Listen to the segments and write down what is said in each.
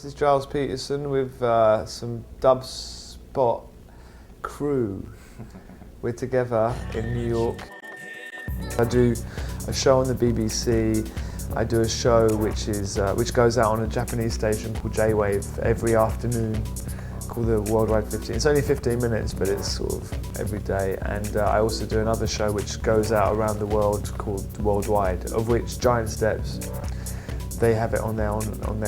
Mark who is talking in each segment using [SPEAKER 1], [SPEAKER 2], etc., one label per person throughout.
[SPEAKER 1] This is Gilles Peterson with some Dubspot crew. We're together in New York. I do a show on the BBC. I do a show which goes out on a Japanese station called J-Wave every afternoon, called the Worldwide 15. It's only 15 minutes, but it's sort of every day. And I also do another show which goes out around the world called Worldwide, of which GiantStep, they have it on their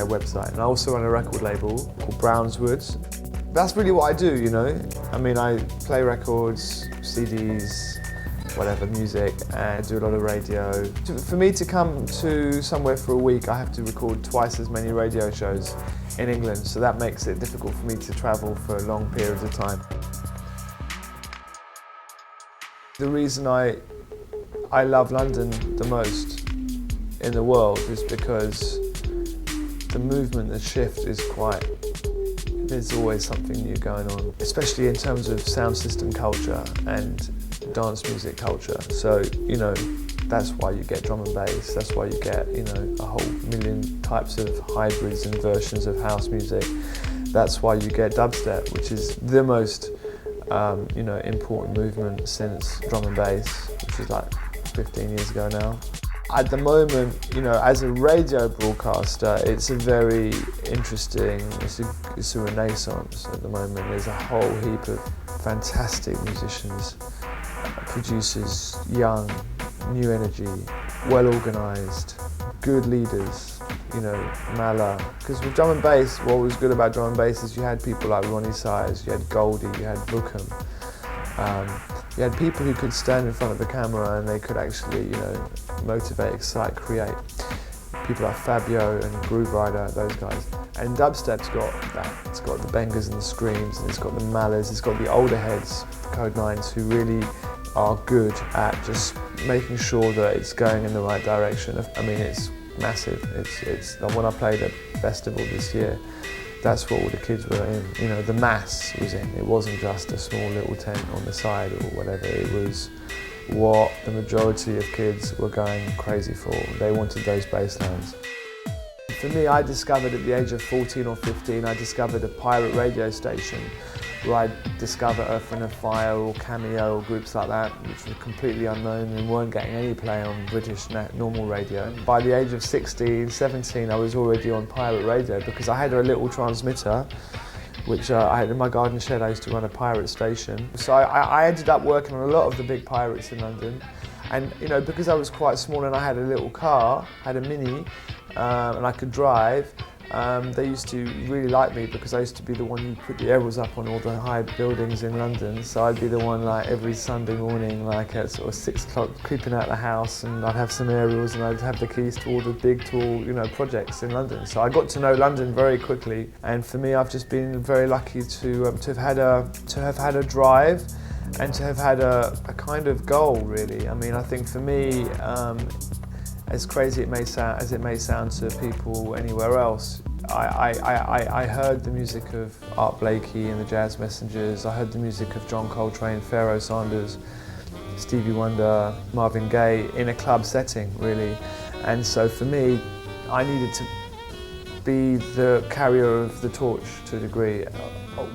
[SPEAKER 1] website. And I also run a record label called Brownswoods. That's really what I do, you know. I mean, I play records, CDs, whatever, music, and do a lot of radio. For me to come to somewhere for a week, I have to record twice as many radio shows in England, so that makes it difficult for me to travel for long periods of time. The reason I love London the most in the world is because the movement, the shift is there's always something new going on, especially in terms of sound system culture and dance music culture. So, you know, that's why you get drum and bass, that's why you get, you know, a whole million types of hybrids and versions of house music. That's why you get dubstep, which is the most, you know, important movement since drum and bass, which is like 15 years ago now. At the moment, you know, as a radio broadcaster, it's a very interesting, it's a renaissance at the moment. There's a whole heap of fantastic musicians, producers, young, new energy, well organised, good leaders, you know, Mala. Because with drum and bass, what was good about drum and bass is you had people like Ronnie Size, you had Goldie, you had Bookham. You had people who could stand in front of the camera and they could actually, you know, motivate, excite, create. People like Fabio and Groove Rider, those guys. And dubstep's got that. It's got the bangers and the screams, and it's got the malas, it's got the older heads, Code 9s, who really are good at just making sure that it's going in the right direction. I mean, it's massive. It's when I played at festival this year, that's what all the kids were in. You know, the mass was in. It wasn't just a small little tent on the side or whatever. It was what the majority of kids were going crazy for. They wanted those bass lines. For me, I discovered at the age of 14 or 15, I discovered a pirate radio station where I'd discover Earth, Wind & Fire or Cameo or groups like that, which were completely unknown and weren't getting any play on British normal radio. By the age of 16, 17, I was already on pirate radio because I had a little transmitter which I had in my garden shed. I used to run a pirate station. So I ended up working on a lot of the big pirates in London. And, you know, because I was quite small and I had a little car, I had a Mini, and I could drive, they used to really like me because I used to be the one who put the aerials up on all the high buildings in London. So I'd be the one, like, every Sunday morning, like at sort of 6 o'clock, creeping out the house, and I'd have some aerials and I'd have the keys to all the big, tall, you know, projects in London. So I got to know London very quickly, and for me, I've just been very lucky to have had a drive and to have had a kind of goal, really. I mean, I think for me, as crazy as it may sound to people anywhere else, I heard the music of Art Blakey and the Jazz Messengers. I heard the music of John Coltrane, Pharoah Sanders, Stevie Wonder, Marvin Gaye in a club setting, really. And so for me, I needed to be the carrier of the torch to a degree,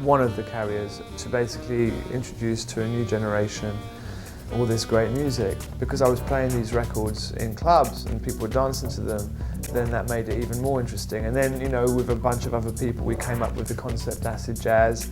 [SPEAKER 1] one of the carriers, to basically introduce to a new generation all this great music. Because I was playing these records in clubs and people were dancing to them, then that made it even more interesting. And then, you know, with a bunch of other people, we came up with the concept Acid Jazz,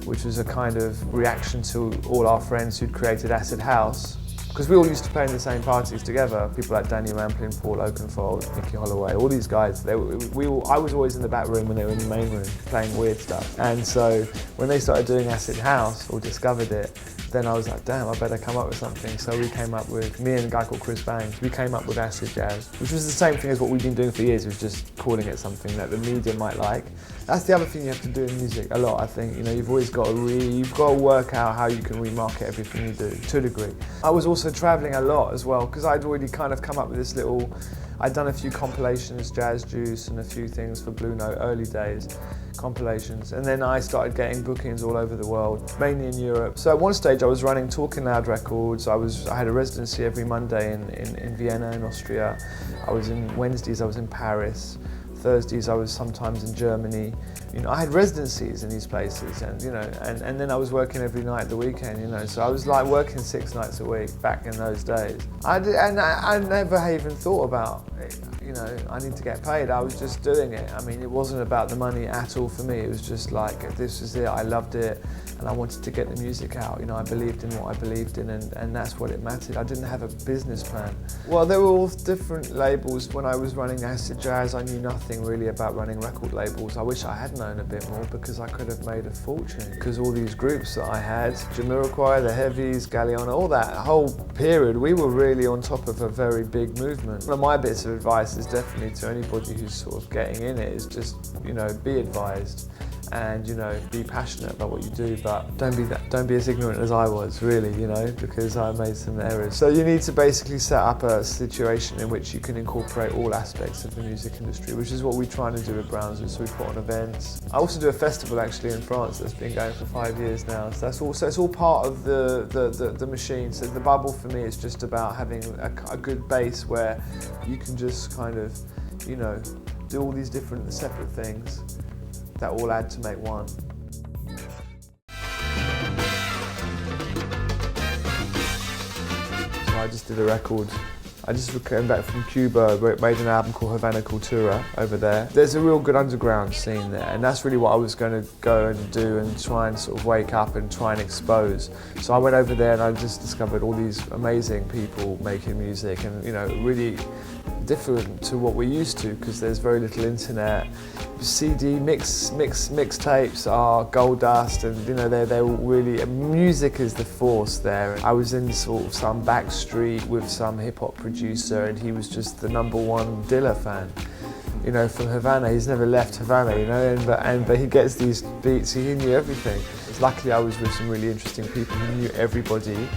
[SPEAKER 1] which was a kind of reaction to all our friends who'd created Acid House. Because we all used to play in the same parties together, people like Danny Rampling, Paul Oakenfold, Nicky Holloway, all these guys. I was always in the back room when they were in the main room playing weird stuff. And so when they started doing Acid House, or discovered it, then I was like, damn, I better come up with something. So we came up with, me and a guy called Chris Bangs, we came up with Acid Jazz, which was the same thing as what we've been doing for years, was just calling it something that the media might like. That's the other thing you have to do in music a lot, I think. You know, you've always got to work out how you can remarket everything you do, to a degree. I was also traveling a lot as well, because I'd already kind of come up with this little, I'd done a few compilations, Jazz Juice, and a few things for Blue Note, early days compilations. And then I started getting bookings all over the world, mainly in Europe. So at one stage I was running Talking Loud Records. I had a residency every Monday in Vienna, in Austria. I was in Wednesdays, I was in Paris. Thursdays I was sometimes in Germany. You know, I had residencies in these places, and you know, and then I was working every night at the weekend. You know, so I was like working 6 nights a week back in those days. I never even thought about it. You know, I need to get paid. I was just doing it. I mean, it wasn't about the money at all for me. It was just like, this was it. I loved it, and I wanted to get the music out. You know, I believed in what I believed in, and that's what it mattered. I didn't have a business plan. Well, there were all different labels. When I was running Acid Jazz, I knew nothing really about running record labels. I wish I had known a bit more, because I could have made a fortune. Because all these groups that I had, Jamiroquai, the Heavies, Galliano, all that whole period, we were really on top of a very big movement. One of my bits of advice is definitely to anybody who's sort of getting in it is just, you know, be advised and, you know, be passionate about what you do, but don't be as ignorant as I was, really, you know, because I made some errors. So you need to basically set up a situation in which you can incorporate all aspects of the music industry, which is what we're trying to do at Brownswood. So we put on events. I also do a festival actually in France that's been going for 5 years now. So that's also, it's all part of the machine. So the bubble for me is just about having a good base where you can just kind of, you know, do all these different separate things that all add to make one. So I just did a record. I just came back from Cuba, made an album called Havana Cultura over there. There's a real good underground scene there, and that's really what I was going to go and do and try and sort of wake up and try and expose. So I went over there and I just discovered all these amazing people making music, and you know, really different to what we're used to, because there's very little internet. CD mixtapes are gold dust, and you know, they're really, music is the force there. I was in sort of some back street with some hip hop producer, and he was just the #1 Dilla fan. You know, from Havana. He's never left Havana, you know, but he gets these beats, he knew everything. Luckily I was with some really interesting people who knew everybody.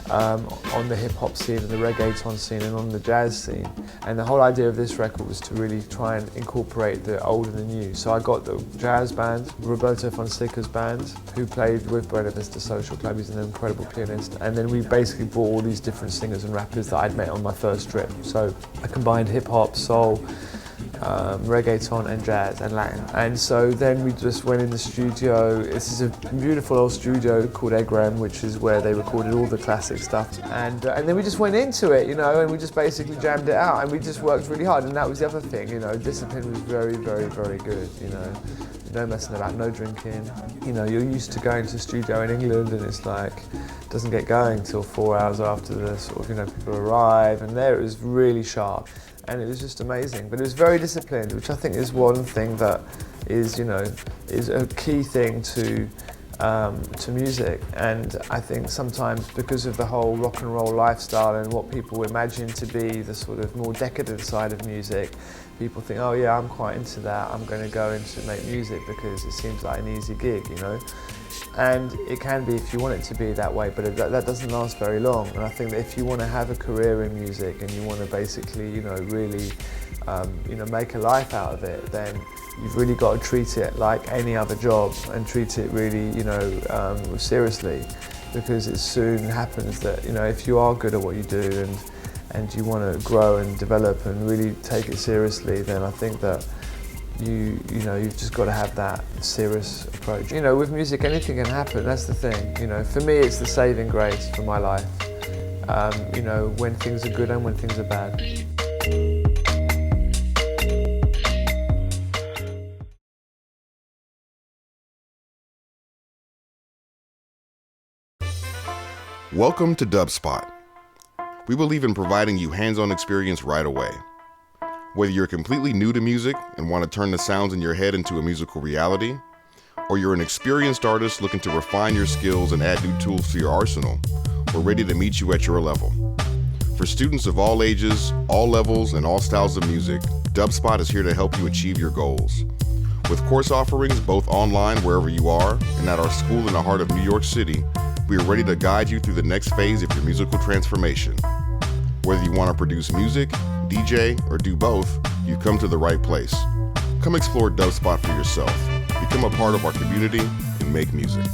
[SPEAKER 1] On the hip-hop scene and the reggaeton scene and on the jazz scene. And the whole idea of this record was to really try and incorporate the old and the new. So I got the jazz band, Roberto Fonseca's band, who played with Buena Vista Social Club. He's an incredible pianist. And then we basically brought all these different singers and rappers that I'd met on my first trip. So I combined hip-hop, soul, reggaeton and jazz and Latin. And so then we just went in the studio. This is a beautiful old studio called Egrem, which is where they recorded all the classic stuff. And then we just went into it, you know, and we just basically jammed it out, and we just worked really hard. And that was the other thing, you know, discipline was very, very, very good, you know. No messing about, no drinking. You know, you're used to going to the studio in England and it's like, it doesn't get going till 4 hours after the sort of, you know, people arrive, and there it was really sharp. And it was just amazing, but it was very disciplined, which I think is one thing that is, you know, is a key thing to music. And I think sometimes because of the whole rock and roll lifestyle and what people imagine to be the sort of more decadent side of music, people think, oh yeah, I'm quite into that, I'm going to go into make music because it seems like an easy gig, you know. And it can be if you want it to be that way, but that doesn't last very long. And I think that if you want to have a career in music and you want to basically, you know, really, you know, make a life out of it, then you've really got to treat it like any other job and treat it really, you know, seriously, because it soon happens that, you know, if you are good at what you do and you want to grow and develop and really take it seriously, then I think that you know, you've just got to have that serious approach. You know, with music, anything can happen, that's the thing. You know, for me, it's the saving grace for my life. You know, when things are good and when things are bad.
[SPEAKER 2] Welcome to Dubspot. We believe in providing you hands-on experience right away. Whether you're completely new to music and want to turn the sounds in your head into a musical reality, or you're an experienced artist looking to refine your skills and add new tools to your arsenal, we're ready to meet you at your level. For students of all ages, all levels, and all styles of music, Dubspot is here to help you achieve your goals. With course offerings both online wherever you are and at our school in the heart of New York City, we are ready to guide you through the next phase of your musical transformation. Whether you want to produce music, DJ, or do both, you've come to the right place. Come explore Dubspot for yourself. Become a part of our community and make music.